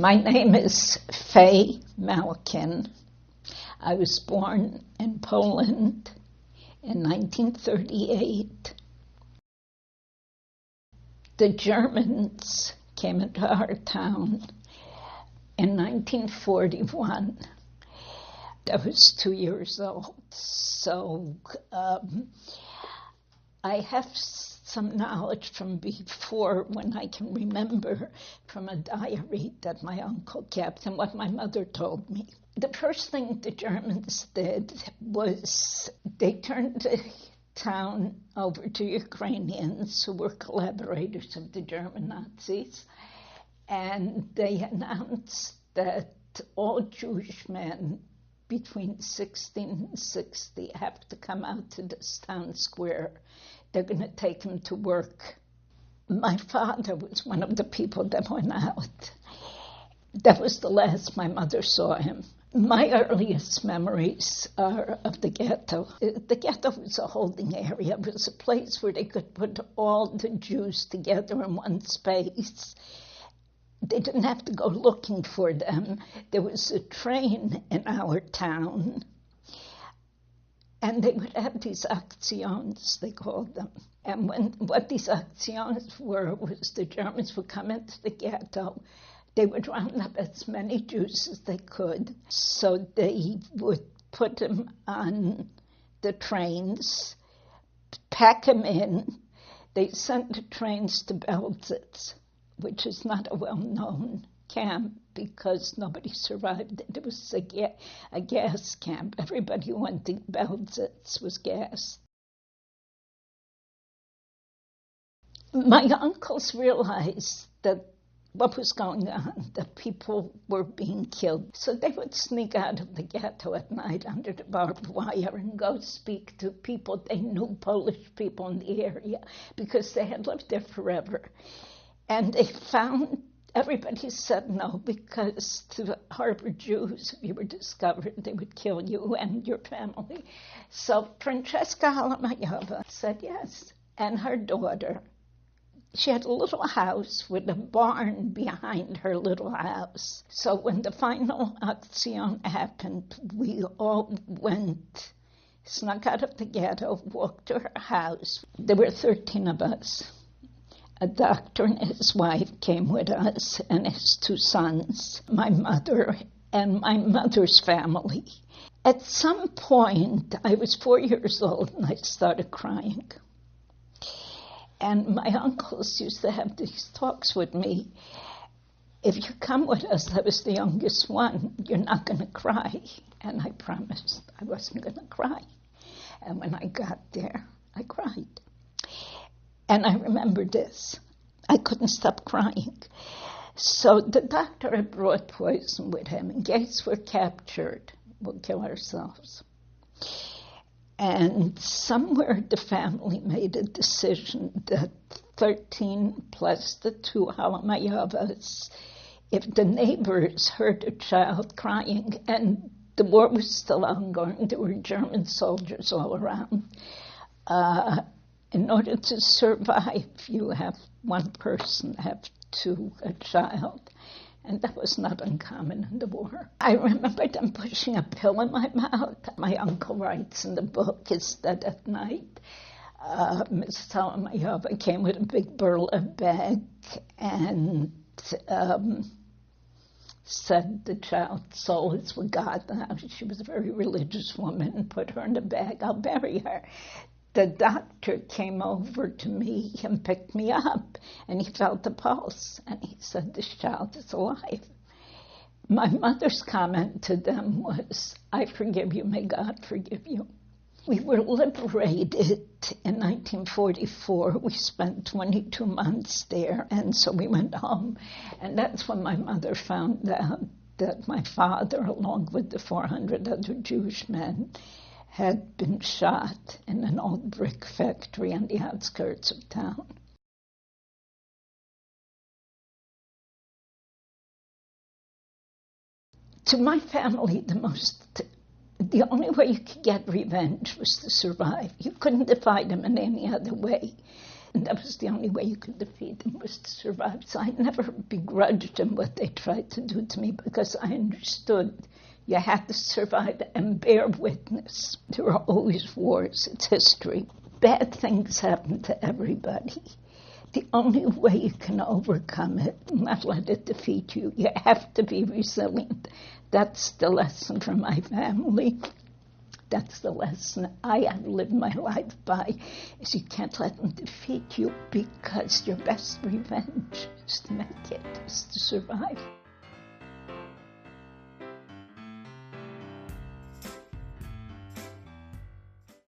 My name is Fay Malkin. I was born in Poland in 1938. The Germans came into our town in 1941. I was 2 years old, so I have some knowledge from before, when I can remember, from a diary that my uncle kept and what my mother told me. The first thing the Germans did was they turned the town over to Ukrainians who were collaborators of the German Nazis, and they announced that all Jewish men between 16 and 60 have to come out to this town square. They're going to take him to work. My father was one of the people that went out. That was the last my mother saw him. My earliest memories are of the ghetto. The ghetto was a holding area. It was a place where they could put all the Jews together in one space. They didn't have to go looking for them. There was a train in our town, and they would have these actions, they called them. And what these actions were was the Germans would come into the ghetto. They would round up as many Jews as they could. So they would put them on the trains, pack them in. They sent the trains to Belzec, which is not a well-known camp because nobody survived it. It was a gas camp. Everybody who went to Belzec was gassed. My uncles realized that what was going on, that people were being killed. So they would sneak out of the ghetto at night under the barbed wire and go speak to people. They knew Polish people in the area because they had lived there forever. And they found, everybody said no, because to harbor Jews, if you were discovered, they would kill you and your family. So Francesca Holomayova said yes, and her daughter. She had a little house with a barn behind her little house. So when the final action happened, we all went, snuck out of the ghetto, walked to her house. There were 13 of us. A doctor and his wife came with us, and his 2 sons, my mother and my mother's family. At some point, I was 4 years old, and I started crying. And my uncles used to have these talks with me. If you come with us, I was the youngest one, you're not going to cry. And I promised I wasn't going to cry. And when I got there, I cried. And I remember this. I couldn't stop crying. So the doctor had brought poison with him. In case we're captured, we'll kill ourselves. And somewhere the family made a decision that 13 plus the 2 Holomayovas, if the neighbors heard a child crying, and the war was still ongoing, there were German soldiers all around, in order to survive, you have one person have a child. And that was not uncommon in the war. I remember them pushing a pill in my mouth. My uncle writes in the book is that at night, Ms. Holomayova came with a big burlap bag and said the child's soul is with God now. She was a very religious woman and put her in the bag. I'll bury her. The doctor came over to me and picked me up, and he felt the pulse, and he said, this child is alive. My mother's comment to them was, I forgive you, may God forgive you. We were liberated in 1944. We spent 22 months there, and so we went home. And that's when my mother found out that my father, along with the 400 other Jewish men, had been shot in an old brick factory on the outskirts of town. To my family, the only way you could get revenge was to survive. You couldn't defy them in any other way. And that was the only way you could defeat them, was to survive. So I never begrudged them what they tried to do to me, because I understood you had to survive and bear witness. There are always wars. It's history. Bad things happen to everybody. The only way you can overcome it, not let it defeat you, you have to be resilient. That's the lesson from my family. That's the lesson I have lived my life by, is you can't let them defeat you, because your best revenge is to make it, is to survive.